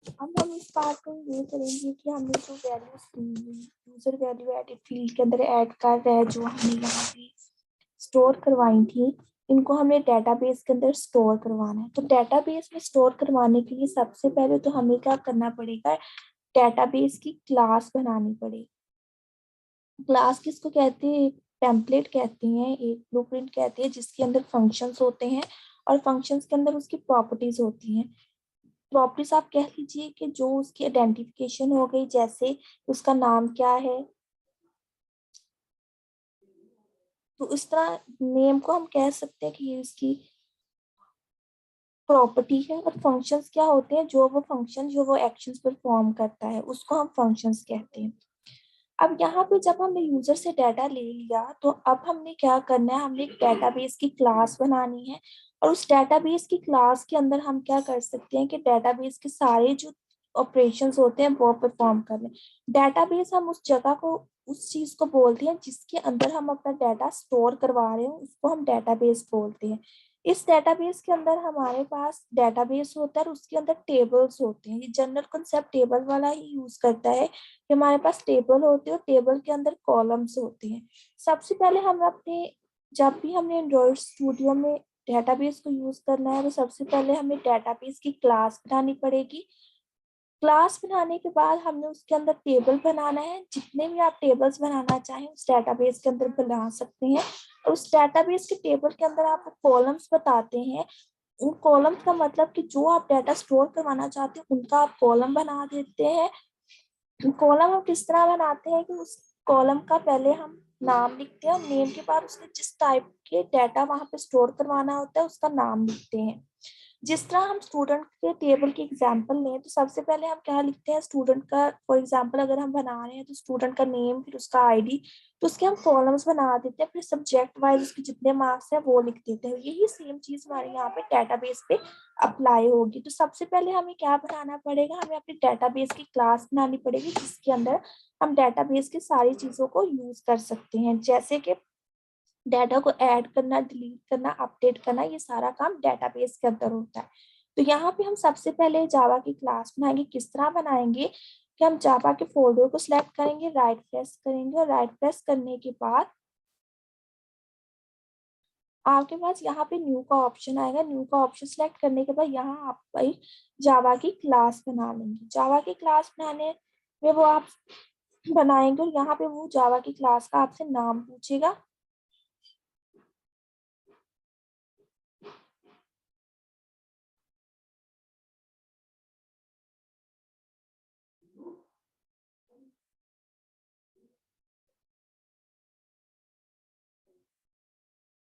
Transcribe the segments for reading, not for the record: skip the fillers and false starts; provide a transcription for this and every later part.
अब हम इस पार्ट को ये करेंगे कि हमने जो values user value edit field के अंदर ऐड कर रहे हैं, जो हमने यहाँ पे स्टोर करवाई थी, इनको हमें डेटाबेस के अंदर स्टोर करवाना है। तो डेटाबेस में स्टोर करवाने के लिए सबसे पहले तो हमें क्या करना पड़ेगा, डेटाबेस की क्लास बनानी पड़ेगी। क्लास किसको कहते हैं? टेम्पलेट कहते हैं, एक ब्लूप्रिंट कहते हैं, जिसके अंदर फंक्शंस होते हैं और फंक्शंस के अंदर उसकी प्रॉपर्टीज होती हैं। प्रॉपर्टीज आप कह लीजिए कि जो उसकी आइडेंटिफिकेशन हो गई, जैसे उसका नाम क्या है, तो इस तरह नेम को हम कह सकते हैं कि ये उसकी प्रॉपर्टी है। और फंक्शंस क्या होते हैं? जो वो फंक्शन जो वो एक्शंस परफॉर्म करता है उसको हम फंक्शंस कहते हैं। अब यहाँ पे जब हमने यूजर से डाटा ले लिया, तो अब हमने क्या करना है, हमने एक डेटाबेस की क्लास बनानी है। और उस डेटाबेस की क्लास के अंदर हम क्या कर सकते हैं कि डेटाबेस के सारे जो ऑपरेशंस होते हैं वो परफॉर्म कर लें। डेटाबेस हम उस जगह को, उस चीज को बोलते हैं जिसके अंदर हम अपना डाटा स्टोर करवा रहे हैं, उसको हम डेटाबेस बोलते हैं। इस डेटाबेस के अंदर हमारे पास डेटाबेस होता है और उसके अंदर टेबल्स होते हैं। ये जनरल कंसेप्ट टेबल वाला ही यूज करता है कि हमारे पास टेबल होते हैं और टेबल के अंदर कॉलम्स होते हैं। सबसे पहले हम अपने, जब भी हमने एंड्रॉइड स्टूडियो में डेटाबेस को यूज करना है, तो सबसे पहले हमें डेटाबेस की क्लास बनानी पड़ेगी। क्लास बनाने के बाद हमने उसके अंदर टेबल बनाना है। जितने भी आप टेबल्स बनाना चाहें उस डेटाबेस के अंदर बना सकते हैं। और उस डेटाबेस के टेबल के अंदर आप कॉलम्स बताते हैं। उन कॉलम्स का मतलब कि जो आप डाटा स्टोर करवाना चाहते हैं उनका आप कॉलम बना देते हैं। कॉलम हम किस तरह बनाते हैं कि उस कॉलम का पहले हम नाम लिखते हैं और नेम के बाद उसने जिस टाइप के डाटा वहां पे स्टोर करवाना होता है उसका नाम लिखते हैं। जिस तरह हम स्टूडेंट के टेबल की एग्जांपल लें, तो सबसे पहले हम क्या लिखते हैं, स्टूडेंट का फॉर एग्जांपल अगर हम बना रहे हैं तो स्टूडेंट का नेम, फिर उसका आईडी, तो उसके हम कॉलम्स बना देते हैं। फिर सब्जेक्ट वाइज उसके जितने मार्क्स हैं वो लिख देते हैं। यही सेम चीज हमारे यहाँ पे डेटाबेस पे अप्लाई होगी। तो सबसे पहले हमें क्या बनाना पड़ेगा, हमें अपनी डेटाबेस की क्लास बनानी पड़ेगी जिसके अंदर हम डेटाबेस की सारी चीजों को यूज कर सकते हैं, जैसे कि डाटा को ऐड करना, डिलीट करना, अपडेट करना, ये सारा काम डेटाबेस के अंदर होता है। तो यहाँ पे हम सबसे पहले जावा की क्लास बनाएंगे। किस तरह बनाएंगे कि हम जावा के फोल्डर को सिलेक्ट करेंगे, राइट प्रेस करेंगे और राइट प्रेस करने के बाद आपके पास यहाँ पे न्यू का ऑप्शन आएगा। न्यू का ऑप्शन सिलेक्ट करने के बाद यहाँ आप एक जावा की क्लास बना लेंगे। जावा की क्लास बनाने में वो आप बनाएंगे और यहाँ पे वो जावा की क्लास का आपसे नाम पूछेगा।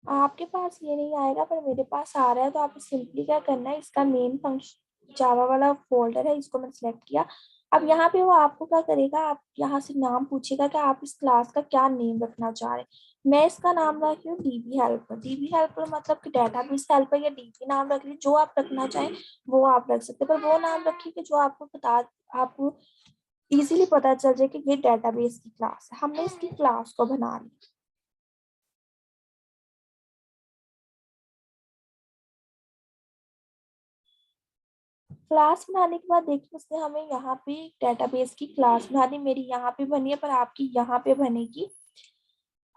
आपके पास ये नहीं आएगा पर मेरे पास आ रहा है, तो आपको सिंपली क्या करना है, इसका मेन फंक्शन जावा वाला फोल्डर है, इसको मैंने सेलेक्ट किया। अब यहाँ पे वो आपको क्या करेगा, आप यहाँ से नाम पूछेगा कि आप इस क्लास का क्या नेम रखना चाह रहे हैं। मैं इसका नाम रख रही हूँ डीबी हेल्पर। डीबी हेल्पर मतलब कि डेटाबेस हेल्पर या डीबी नाम रख ली, जो आप रखना चाहें वो आप रख सकते हैं, पर वो नाम रखिए कि जो आपको पता, आपको इजीली पता चल जाए कि ये डेटाबेस की क्लास है। हमने इसकी क्लास को बना लिया। क्लास बनाने के बाद देखिए उसने हमें यहाँ पे डेटाबेस की क्लास बना दी। मेरी यहाँ पे बनी है पर आपकी यहाँ पे बनेगी।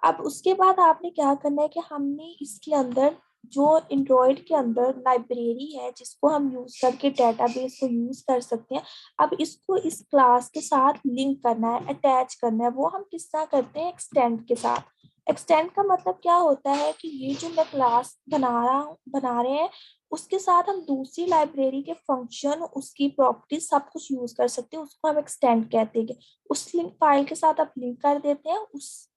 अब उसके बाद आपने क्या करना है कि हमने इसके अंदर जो एंड्रॉयड के अंदर लाइब्रेरी है जिसको हम यूज करके डेटाबेस को यूज कर सकते हैं, अब इसको इस क्लास के साथ लिंक करना है, अटैच करना है। वो हम किस तरह करते हैं, एक्सटेंड के साथ। एक्सटेंड का मतलब क्या होता है कि ये जो मैं क्लास बना रहे हैं उसके साथ हम दूसरी लाइब्रेरी के फंक्शन, उसकी प्रॉपर्टी सब कुछ यूज कर सकते हैं, उसको हम एक्सटेंड कहते हैं। उस लिंक फाइल के साथ आप लिंक कर देते हैं उस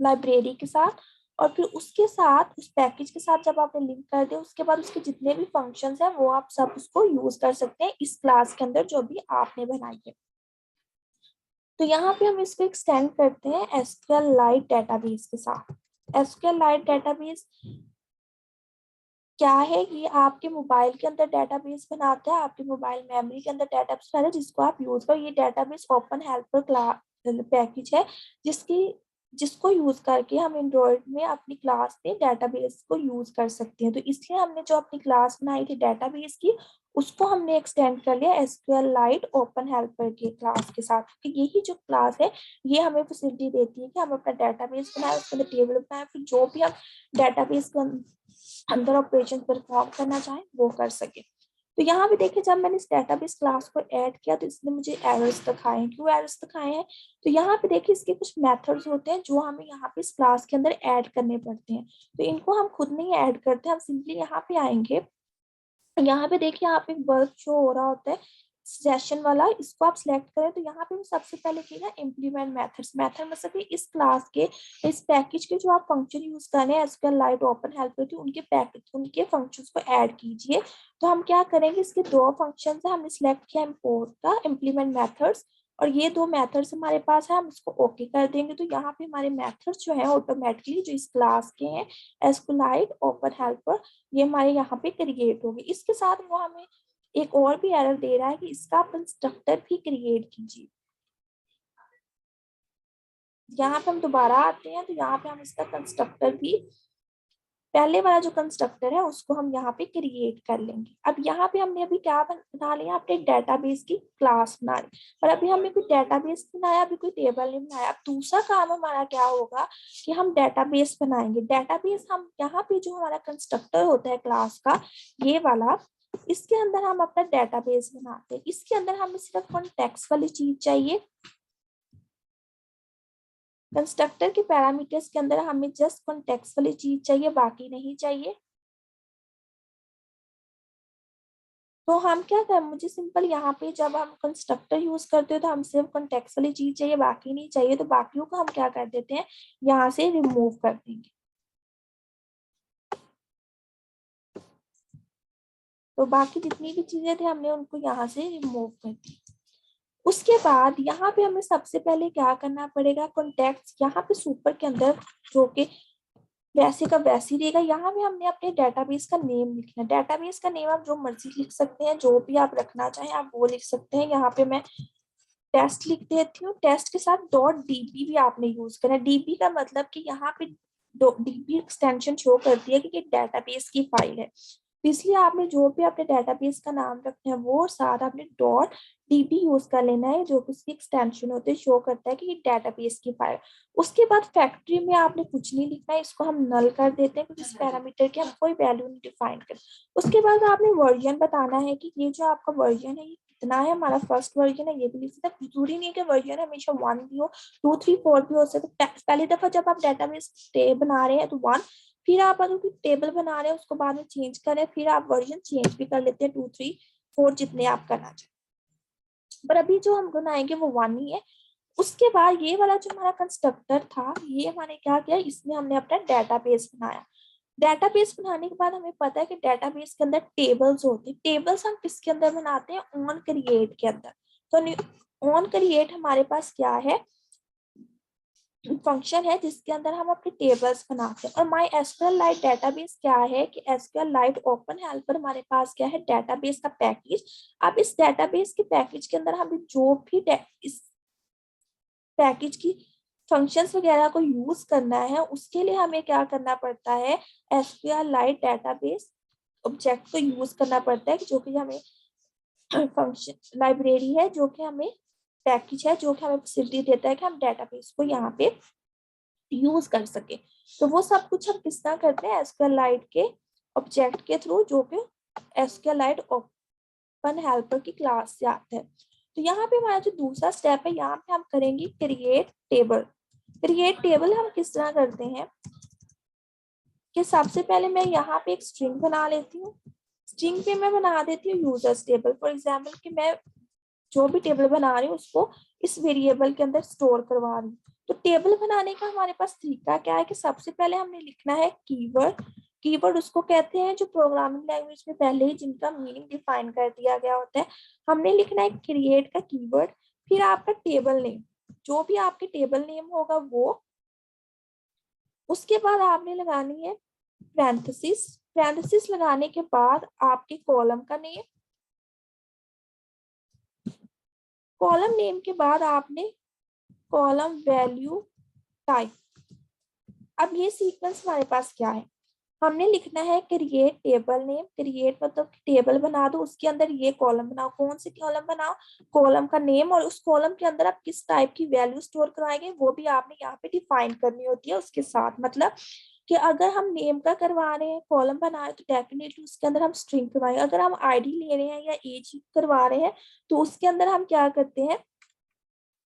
लाइब्रेरी के साथ, और फिर उसके साथ उस पैकेज के साथ जब आपने लिंक कर दिया उसके बाद उसके जितने भी फंक्शंस हैं वो आप सब उसको यूज कर सकते हैं इस क्लास के अंदर जो भी आपने बनाई है। तो यहाँ पे हम इसको एक्सटेंड करते हैं एसक्यूएल लाइट डेटाबेस के साथ। एसक्यूएल लाइट डेटाबेस क्या है, ये आपके मोबाइल के अंदर डेटाबेस बनाता है, आपके मोबाइल मेमोरी के अंदर डेटाबेस बनाता है जिसको आप यूज करो। ये database open helper class package है जिसकी जिसको यूज करके हम एंड्रॉइड में अपनी क्लास में डेटाबेस को यूज कर सकते हैं। तो इसलिए हमने जो अपनी क्लास बनाई थी डेटाबेस की, उसको हमने एक्सटेंड कर लिया SQLite ओपन हेल्पर के क्लास के साथ, क्योंकि यही जो क्लास है ये हमें फैसिलिटी देती है कि हम अपना डेटाबेस बनाए, उसके अंदर टेबल बनाए, फिर जो भी हम डेटाबेस के अंदर ऑपरेशन परफॉर्म करना चाहें वो कर सके। तो यहाँ पे देखिए जब मैंने इस डेटाबेस क्लास को ऐड किया तो इसने मुझे एरर्स दिखाए हैं। क्यों एरर्स दिखाए हैं? तो यहाँ पे देखिए इसके कुछ मेथड्स होते हैं जो हमें यहाँ पे इस क्लास के अंदर ऐड करने पड़ते हैं। तो इनको हम खुद नहीं ऐड करते, हम सिंपली यहाँ पे आएंगे। यहाँ पे देखिए आप एक वर्क शो हो रहा होता है सेशन वाला, इसको आप सिलेक्ट करें तो यहाँ पे सबसे पहले की ना इम्प्लीमेंट मेथड्स, मेथड मतलब कि इस क्लास के इस पैकेज के जो आप फंक्शन यूज कर रहे हैं SQLite ओपन हेल्पर के, उनके पैकेज उनके फंक्शंस को ऐड कीजिए। तो हम क्या करेंगे, इसके दो फंक्शन है, हमने सिलेक्ट किया इम्पोर्ट का इम्प्लीमेंट मेथड्स, और ये दो मेथड्स हमारे पास है, हम इसको ओके कर देंगे। तो यहाँ पे हमारे मेथड्स जो है ऑटोमेटिकली जो इस क्लास के हैं SQLite ओपन हेल्पर, ये हमारे यहाँ पे क्रिएट होगी। इसके साथ वो हमें एक और भी एरर दे रहा है कि इसका कंस्ट्रक्टर भी क्रिएट कीजिए। यहाँ पे हम दोबारा आते हैं तो यहाँ पे हम इसका कंस्ट्रक्टर भी, पहले वाला जो कंस्ट्रक्टर है उसको हम यहाँ पे क्रिएट कर लेंगे। अब यहाँ पे हमने अभी क्या बना लिया, अपने डेटाबेस की क्लास बना ली, पर अभी हमने कोई डेटाबेस बनाया, अभी कोई टेबल नहीं बनाया। अब दूसरा काम हमारा क्या होगा कि हम डेटाबेस बनाएंगे। डेटाबेस हम यहाँ पे जो हमारा कंस्ट्रक्टर होता है क्लास का, ये वाला, इसके अंदर हम अपना डेटाबेस बनाते हैं। इसके अंदर हमें सिर्फ कॉन्टेक्स्ट वाली चीज चाहिए, कंस्ट्रक्टर के पैरामीटर्स के अंदर हमें जस्ट कॉन्टेक्स्ट वाली चीज चाहिए, बाकी नहीं चाहिए। तो हम क्या करें, मुझे सिंपल यहाँ पे जब हम कंस्ट्रक्टर यूज करते हो तो हम सिर्फ कॉन्टेक्स्ट वाली चीज चाहिए, बाकी नहीं चाहिए। तो बाकियों को हम क्या कर देते हैं, यहाँ से रिमूव कर देंगे। तो बाकी जितनी भी चीजें थे हमने उनको यहाँ से रिमूव कर दी। उसके बाद यहाँ पे हमें सबसे पहले क्या करना पड़ेगा, कॉन्टेक्ट यहाँ पे सुपर के अंदर जो कि वैसे का वैसे ही रहेगा, यहाँ पे हमने अपने डेटाबेस का नेम लिखना है। डेटाबेस का नेम आप जो मर्जी लिख सकते हैं, जो भी आप रखना चाहें आप वो लिख सकते हैं। यहाँ पे मैं टेस्ट लिख देती हूँ, टेस्ट के साथ .db भी आपने यूज करना है। डीबी का मतलब कि यहाँ पे डीबी एक्सटेंशन शो करती है कि ये डेटाबेस की फाइल है। तो इसलिए आपने जो भी अपने डेटाबेस का नाम रखना है वो साथ आपने .db यूज कर लेना है, जो कि उसकी एक्सटेंशन होती है, शो करता है कि ये डेटाबेस की फाइल। उसके बाद फैक्ट्री में आपने कुछ नहीं लिखना है, इसको हम नल कर देते हैं क्योंकि इस पैरामीटर की हम कोई वैल्यू नहीं डिफाइन कर। उसके बाद आपने वर्जन बताना है कि ये जो आपका वर्जन है ये कितना है, हमारा फर्स्ट वर्जन है ये भी लिख सकते हैं। जरूरी नहीं है कि वर्जन हमेशा 1 भी हो, 2 3 4 भी हो सकता है। पहली दफा जब आप डेटाबेस बना रहे हैं तो 1, फिर आप अगर कोई टेबल बना रहे हैं उसको बाद में चेंज करें, फिर आप वर्जन चेंज भी कर लेते हैं 2 3 4 जितने आप करना चाहें। पर अभी जो हम बनाएंगे वो 1 ही है। उसके बाद ये वाला जो हमारा कंस्ट्रक्टर था, ये हमने क्या किया, इसमें हमने अपना डेटाबेस बनाया। डेटाबेस बनाने के बाद हमें पता है कि डेटाबेस के अंदर टेबल्स होते हैं। टेबल्स हम किसके अंदर बनाते हैं, ऑन क्रिएट के अंदर। तो ऑन क्रिएट हमारे पास क्या है, फंक्शन है जिसके अंदर हम अपने टेबल्स बनाते हैं। और माई SQLite डेटाबेस क्या है कि SQLite ओपन हेल्पर हमारे पास क्या है, डेटाबेस का पैकेज। अब इस डेटाबेस के पैकेज के अंदर हमें जो भी इस पैकेज की फंक्शंस वगैरह को यूज करना है उसके लिए हमें क्या करना पड़ता है, SQLite डेटाबेस ऑब्जेक्ट को यूज करना पड़ता है, जो कि हमें फंक्शन लाइब्रेरी है, जो कि हमें पैकेज है, जो कि हमें फैसिलिटी देता है कि हम डेटाबेस को यहाँ पे यूज कर सके। तो वो सब कुछ हम किस तरह करते हैं, SQLite के ऑब्जेक्ट के थ्रू, जो कि SQLite ओपन हेल्पर की क्लास से आता है। तो यहाँ पे हमारा जो दूसरा स्टेप है, यहाँ पे हम करेंगे क्रिएट टेबल। क्रिएट टेबल हम किस तरह करते हैं कि सबसे पहले मैं यहाँ पे एक स्ट्रिंग बना लेती हूँ। स्ट्रिंग पे मैं बना देती हूँ यूजर्स टेबल। फॉर एग्जाम्पल कि मैं जो भी टेबल बना रही हूँ उसको इस वेरिएबल के अंदर स्टोर करवा रही हूँ। तो टेबल बनाने का हमारे पास तरीका क्या है कि सबसे पहले हमने लिखना है कीवर्ड। कीवर्ड उसको कहते हैं जो प्रोग्रामिंग लैंग्वेज में पहले ही जिनका मीनिंग डिफाइन कर दिया गया होता है। हमने लिखना है क्रिएट का कीवर्ड, फिर आपका टेबल नेम, जो भी आपके टेबल नेम होगा वो। उसके बाद आपने लगानी है पैरेंथेसिस। पैरेंथेसिस लगाने के बाद आपके कॉलम का नेम, कॉलम नेम के बाद आपने कॉलम वैल्यू टाइप। अब ये सीक्वेंस हमारे पास क्या है, हमने लिखना है क्रिएट टेबल नेम। क्रिएट मतलब टेबल बना दो, उसके अंदर ये कॉलम बनाओ। कौन से कॉलम बनाओ? कॉलम का नेम, और उस कॉलम के अंदर आप किस टाइप की वैल्यू स्टोर कराएंगे वो भी आपने यहाँ पे डिफाइन करनी होती है उसके साथ। मतलब कि अगर हम नेम का करवा रहे हैं, कॉलम बना रहे हैं, तो डेफिनेटली उसके अंदर हम स्ट्रिंग करवाएंगे। अगर हम आईडी ले रहे हैं या एज करवा रहे हैं तो उसके अंदर हम क्या करते हैं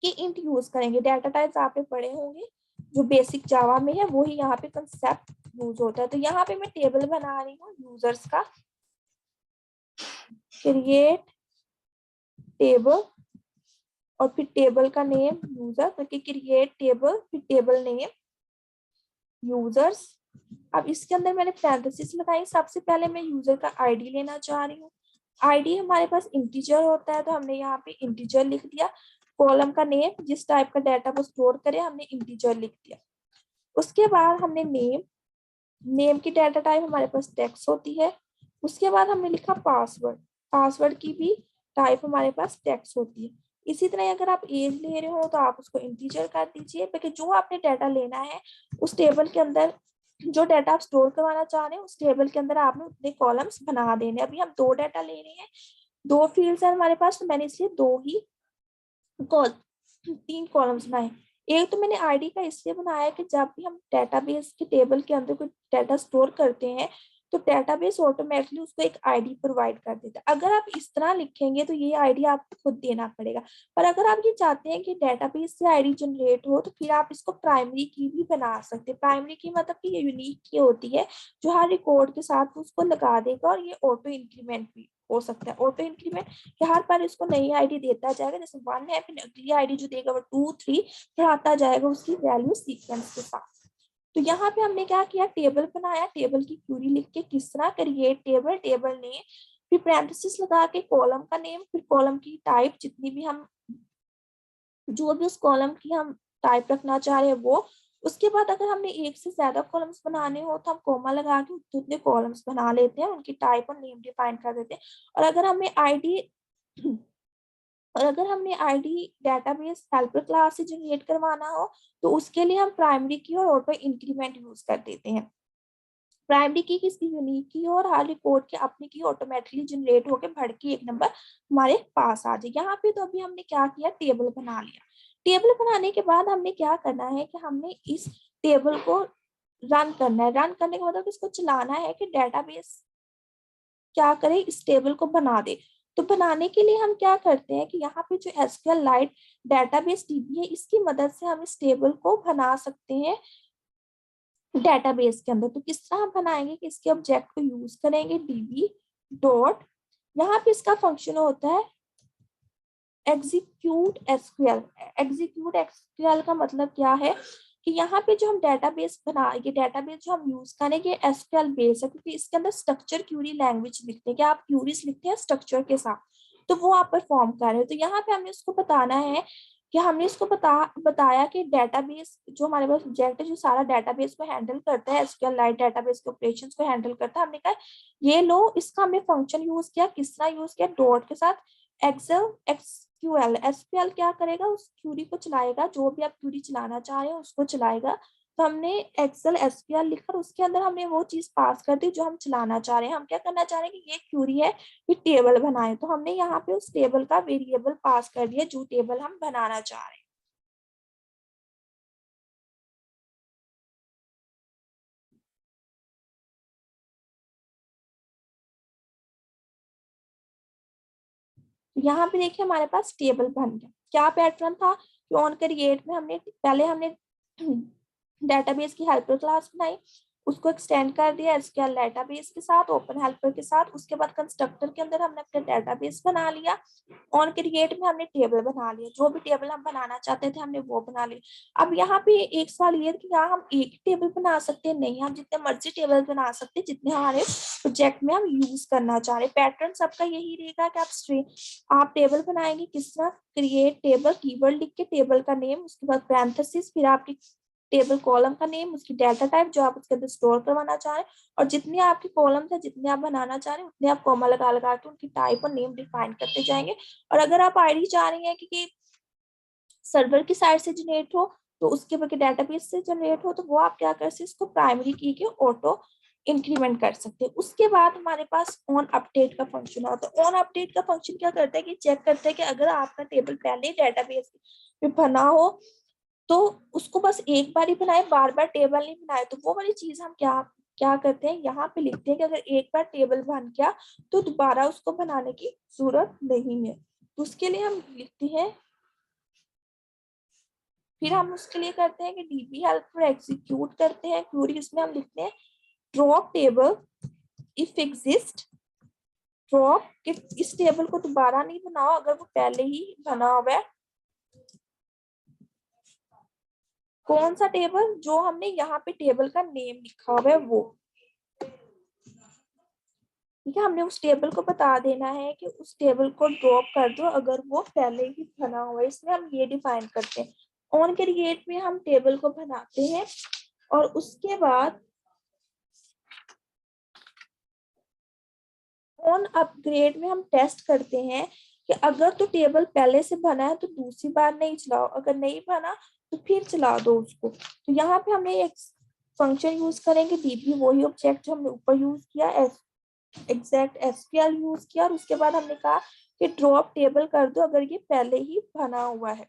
कि इंट यूज करेंगे। डाटा टाइप्स आपने पढ़े होंगे जो बेसिक जावा में है, वो ही यहाँ पे कंसेप्ट यूज होता है। तो यहाँ पे मैं टेबल बना रही हूँ यूजर्स का, क्रिएट टेबल, और फिर टेबल का नेम यूजर, क्योंकि क्रिएट टेबल फिर टेबल नेम यूजर्स। अब इसके अंदर मैंने पैरेंथेसिस लगाई। सबसे पहले मैं यूजर का आईडी लेना चाह रही हूँ। आईडी हमारे पास इंटीजर होता है तो हमने यहाँ पे इंटीजर लिख दिया। कॉलम का नेम, जिस टाइप का डाटा वो स्टोर करे, हमने इंटीजर लिख दिया। उसके बाद हमने नेम, नेम की डाटा टाइप हमारे पास टेक्स्ट होती है। उसके बाद हमने लिखा पासवर्ड, पासवर्ड की भी टाइप हमारे पास टेक्स्ट होती है। इसी तरह अगर आप एज ले रहे हो तो आप उसको इंटीजर कर दीजिए, क्योंकि जो आपने डाटा लेना है उस टेबल के अंदर, जो डाटा आप स्टोर करवाना चाह रहे हैं उस टेबल के अंदर आपने उतने कॉलम्स बना देने। अभी हम दो डाटा ले रहे हैं, दो फील्ड्स है हमारे पास, तो मैंने इसलिए दो ही कॉल, तीन कॉलम्स बनाए। एक तो मैंने आईडी का इसलिए बनाया कि जब भी हम डेटाबेस के टेबल के अंदर कोई डाटा स्टोर करते हैं तो डेटाबेस ऑटोमेटिकली उसको एक आईडी प्रोवाइड कर देता है। अगर आप इस तरह लिखेंगे तो ये आईडी आपको खुद देना पड़ेगा। पर अगर आप ये चाहते हैं कि डेटाबेस से आईडी जनरेट हो तो फिर आप इसको प्राइमरी की भी बना सकते हैं। प्राइमरी की मतलब कि ये यूनिक की होती है जो हर रिकॉर्ड के साथ उसको लगा देगा, और ये ऑटो इंक्रीमेंट भी हो सकता है। ऑटो इंक्रीमेंट कि हर बार इसको नई आईडी देता जाएगा, जैसे 1 है फिर अगली आईडी जो देगा वो 2 3 बढ़ाता जाएगा उसकी वैल्यू सीक्वेंस के साथ। तो यहाँ पे हमने क्या किया, टेबल बनाया। टेबल की क्यूरी लिख के किस तरह, क्रिएट टेबल, टेबल नेम, फिर पैरेंथेसिस लगा के कॉलम का नेम, फिर कॉलम की टाइप, जितनी भी हम, जो भी उस कॉलम की हम टाइप रखना चाह रहे हैं वो। उसके बाद अगर हमने एक से ज्यादा कॉलम्स बनाने हो तो हम कोमा लगा के उतने कॉलम्स बना लेते हैं, उनकी टाइप और नेम डिफाइन कर देते हैं। और अगर हमें आईडी और अगर हमने आईडी डेटाबेस हेल्पर क्लास से जनरेट करवाना हो तो उसके लिए हम प्राइमरी की और ऑटो इंक्रीमेंट यूज कर देते हैं। प्राइमरी की किसकी, यूनिक की, और हर रिकॉर्ड के अपनी की ऑटोमेटिकली जनरेट होकर बढ़ के एक नंबर हमारे पास आ जाए। यहाँ पे तो अभी हमने क्या किया, टेबल बना लिया। टेबल बनाने के बाद हमने क्या करना है कि हमने इस टेबल को रन करना है। रन करने का मतलब इसको चलाना है कि डेटाबेस क्या करे, इस टेबल को बना दे। तो बनाने के लिए हम क्या करते हैं कि यहाँ पे जो एसक्यूएल लाइट डेटाबेस डीबी है, इसकी मदद से हम इस टेबल को बना सकते हैं डेटाबेस के अंदर। तो किस तरह हम बनाएंगे कि इसके ऑब्जेक्ट को यूज करेंगे डीबी डॉट, यहाँ पे इसका फंक्शन होता है एग्जीक्यूट एसक्यूएल। एग्जीक्यूट एसक्यूएल का मतलब क्या है कि यहाँ पे जो हम डेटाबेस बना, ये डेटाबेस जो हम यूज करेंगे एसक्यूएल बेस है, क्योंकि इसके अंदर स्ट्रक्चर क्यूरी लैंग्वेज लिखते हैं कि आप क्यूरीज लिखते हैं स्ट्रक्चर के साथ, तो वो आप परफॉर्म कर रहे हो। तो यहाँ पे हमने उसको बताना है कि हमने इसको बताया कि डेटाबेस जो हमारे पास ऑब्जेक्ट है जो सारा डेटाबेस को हैंडल करता है, एसक्यूएल लाइट डेटाबेस के ऑपरेशंस को हैंडल करता है। हमने कहा ये लो, इसका हमने फंक्शन यूज किया, किस तरह यूज किया, डॉट के साथ एक्सेल एसक्यूएल। एसक्यूएल क्या करेगा, उस क्यूरी को चलाएगा, जो भी आप क्यूरी चलाना चाह रहे हो उसको चलाएगा। तो हमने एक्सेल एसक्यूएल लिखकर उसके अंदर हमने वो चीज पास कर दी जो हम चलाना चाह रहे हैं। हम क्या करना चाह रहे हैं कि ये क्यूरी है, ये टेबल बनाए, तो हमने यहाँ पे उस टेबल का वेरिएबल पास कर दिया जो टेबल हम बनाना चाह रहे हैं। यहाँ पे देखिए हमारे पास टेबल बन गया। क्या पैटर्न था कि ऑन क्रिएट में हमने पहले हमने डेटाबेस की हेल्पर क्लास बनाई, उसको एक्सटेंड कर दिया एसक्यूएल डेटाबेस के साथ, ओपन हेल्पर के साथ। उसके बाद कंस्ट्रक्टर के अंदर हमने अपना डेटाबेस बना लिया। ऑन क्रिएट में हमने टेबल बना लिया, जो भी टेबल हम बनाना चाहते थे हमने वो बना लिया। अब यहाँ पे एक सवाल ये कि क्या हम एक टेबल बना सकते हैं? नहीं, हम जितने मर्जी टेबल बना सकते हैं जितने हमारे प्रोजेक्ट में हम यूज करना चाह रहे हैं। पैटर्न सबका यही रहेगा कि आप टेबल बनाएंगे किस तरह, क्रिएट टेबल कीवर्ड लिख के, टेबल का नेम, उसके बाद पैरेंथेसिस, फिर आपकी टेबल कॉलम का नेम, उसकी डाटा टाइप जो आप उसके अंदर स्टोर करवाना चाह रहे हैं, और जितने आपके कॉलम्स है जितने आप बनाना चाह रहे हैं उतने आप कॉमा लगा लगा के उनकी टाइप और नेम डिफाइन करते जाएंगे। और अगर आप आईडी चाह रही हैं कि सर्वर की साइड से जनरेट हो, तो उसके बगैर डेटाबेस से जनरेट हो, तो वो आप क्या कर सकते हैं, इसको प्राइमरी की के ऑटो इंक्रीमेंट कर सकते हैं। उसके बाद हमारे पास ऑन अपडेट का फंक्शन होता है। ऑन अपडेट का फंक्शन क्या करता है कि चेक करता है कि अगर आपका टेबल पहले ही डेटाबेस में बना हो तो उसको बस एक बार ही बनाए, बार बार टेबल नहीं बनाए। तो वो वाली चीज हम क्या क्या करते हैं, यहाँ पे लिखते हैं कि अगर एक बार टेबल बन गया तो दोबारा उसको बनाने की जरूरत नहीं है। तो उसके लिए हम लिखते हैं, फिर हम उसके लिए करते हैं कि डीबी हेल्प पर एग्जीक्यूट करते हैं क्वेरी। इसमें हम लिखते हैं drop table if exist, drop कि इस टेबल को दोबारा नहीं बनाओ अगर वो पहले ही बना हुआ है। कौन सा टेबल, जो हमने यहाँ पे टेबल का नेम लिखा हुआ है वो, ठीक है। हमने उस टेबल को बता देना है कि उस टेबल को ड्रॉप कर दो अगर वो पहले ही बना हुआ है। इसमें हम ये डिफाइन करते हैं। ऑन क्रिएट में हम टेबल को बनाते हैं और उसके बाद ऑन अपग्रेड में हम टेस्ट करते हैं कि अगर तो टेबल पहले से बना है तो दूसरी बार नहीं चलाओ, अगर नहीं बना तो फिर चला दो उसको। तो यहाँ पे हमने एक फंक्शन यूज करेंगे डीबी, वही ऑब्जेक्ट जो हमने ऊपर यूज किया, एग्जैक्ट एसक्यूएल यूज किया, और उसके बाद हमने कहा कि ड्रॉप टेबल कर दो अगर ये पहले ही बना हुआ है।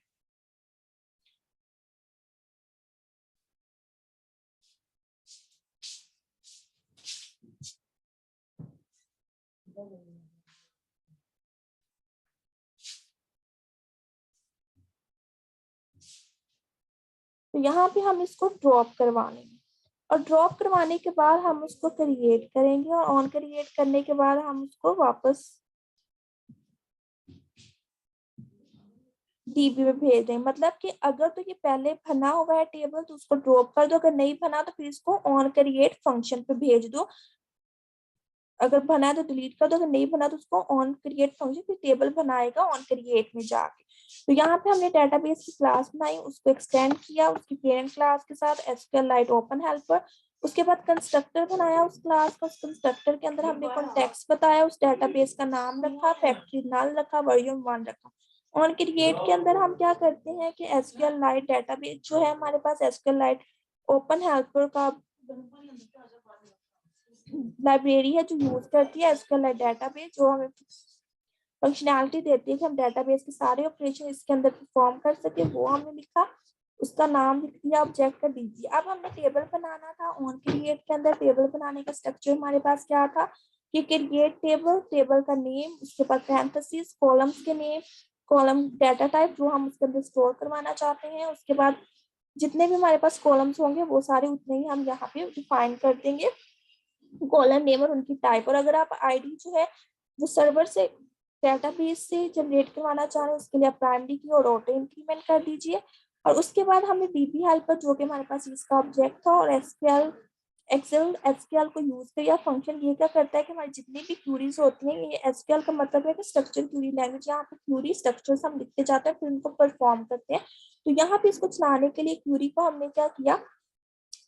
तो यहाँ पे हम इसको ड्रॉप करवा लेंगे और ड्रॉप करवाने के बाद हम उसको क्रिएट करेंगे और ऑन क्रिएट करने के बाद हम उसको वापस डीबी में भेज देंगे। मतलब कि अगर तो ये पहले बना हुआ है टेबल तो उसको ड्रॉप कर दो, अगर नहीं बना तो फिर इसको ऑन क्रिएट फंक्शन पे भेज दो। अगर बना है तो डिलीट कर दो, अगर नहीं बना तो उसको ऑन क्रिएट फंक्शन फिर टेबल बनाएगा ऑन क्रिएट में जाके। तो यहाँ पे हमने डेटाबेस की क्लास बनाई, उसको एक्सटेंड किया उसकी पेरेंट क्लास के साथ एसक्यूएलite ओपन हेल्पर। उसके बाद कंस्ट्रक्टर बनाया उस क्लास का, उस कंस्ट्रक्टर के अंदर हमने कॉन्टेक्स्ट बताया, उस डेटाबेस का नाम रखा, फैक्ट्री नल रखा, वर्जन 1 रखा। ऑन क्रिएट के अंदर हम क्या करते हैं कि एसक्यूएलite डेटाबेस जो है हमारे पास, एसक्यूएलite ओपन हेल्पर का लाइब्रेरी है जो यूज करती है एसक्यूएलite डेटाबेस, जो हमें फंक्शनैलिटी देती है कि हम डेटाबेस के सारे ऑपरेशन इसके अंदर परफॉर्म कर सके, वो हमने लिखा। उसका नाम लिख दिया ऑब्जेक्ट का डीबी। अब हमने टेबल बनाना था। ऑन क्रिएट के अंदर टेबल बनाने का स्ट्रक्चर हमारे पास क्या था कि क्रिएट टेबल, टेबल का नेम, उसके बाद पैरेंथेसिस, कॉलम्स के नेम, कॉलम डाटा टाइप जो हम उसके अंदर स्टोर करवाना चाहते हैं। उसके बाद जितने भी हमारे पास कॉलम्स होंगे वो सारे उतने ही हम यहाँ पे डिफाइन कर देंगे, कॉलम नेम और उनकी टाइप। और अगर आप आईडी जो है वो सर्वर से डेटाबेस से जनरेट करवाना चाह रहे हैं उसके लिए आप प्राइमरी की और ऑटो इंक्रीमेंट कर दीजिए। और उसके बाद हमने डीबी हेल्पर जो कि हमारे पास इसका ऑब्जेक्ट था और एसक्यूएल एक्सेल एसक्यूएल को यूज किया। फंक्शन ये क्या करता है कि हमारी जितनी भी क्यूरीज होती हैं, ये एसक्यूएल का मतलब है कि स्ट्रक्चर क्यूरी लैंग्वेज, यहाँ पे क्यूरी स्ट्रक्चर्स हम लिखते जाते हैं फिर उनको परफॉर्म करते हैं। तो यहाँ पे इसको चलाने के लिए क्यूरी को हमने क्या किया,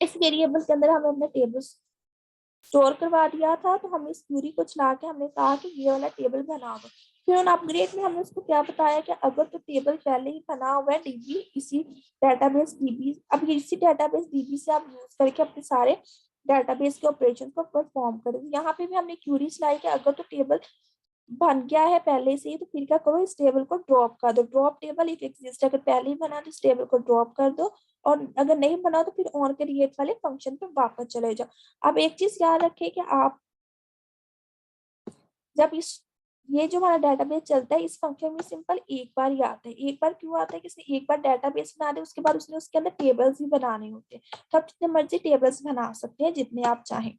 इस वेरिएबल के अंदर हमें अपने टेबल स्टोर करवा दिया था। तो हमने इस क्यूरी को चला के हमने कहा कि ये वाला टेबल बना दो। फिर उन अपग्रेड में हमने उसको क्या बताया कि अगर तो टेबल पहले ही बना हुआ है डीबी, इसी डेटाबेस डीबी, अब इसी डेटाबेस डीबी से आप यूज करके अपने सारे डेटाबेस के ऑपरेशन को परफॉर्म करें। यहाँ पे भी हमने क्यूरी चलाई कि अगर तो टेबल बन गया है पहले से ही तो फिर क्या करो, इस टेबल को ड्रॉप कर दो। ड्रॉप टेबल इफ एग्जिस्ट, अगर पहले ही बना तो इस टेबल को ड्रॉप कर दो, और अगर नहीं बना तो फिर ऑन क्रिएट वाले फंक्शन पे वापस चले जाओ। अब एक चीज याद रखें कि आप जब इस ये जो हमारा डेटाबेस चलता है इस फंक्शन में सिंपल एक बार ही आता है। एक बार क्यों आता है कि इसने एक बार डेटाबेस बना दे उसके बाद उसने उसके अंदर टेबल्स भी बनाने होते हैं। तो आप जितने मर्जी टेबल्स बना सकते हैं जितने आप चाहें।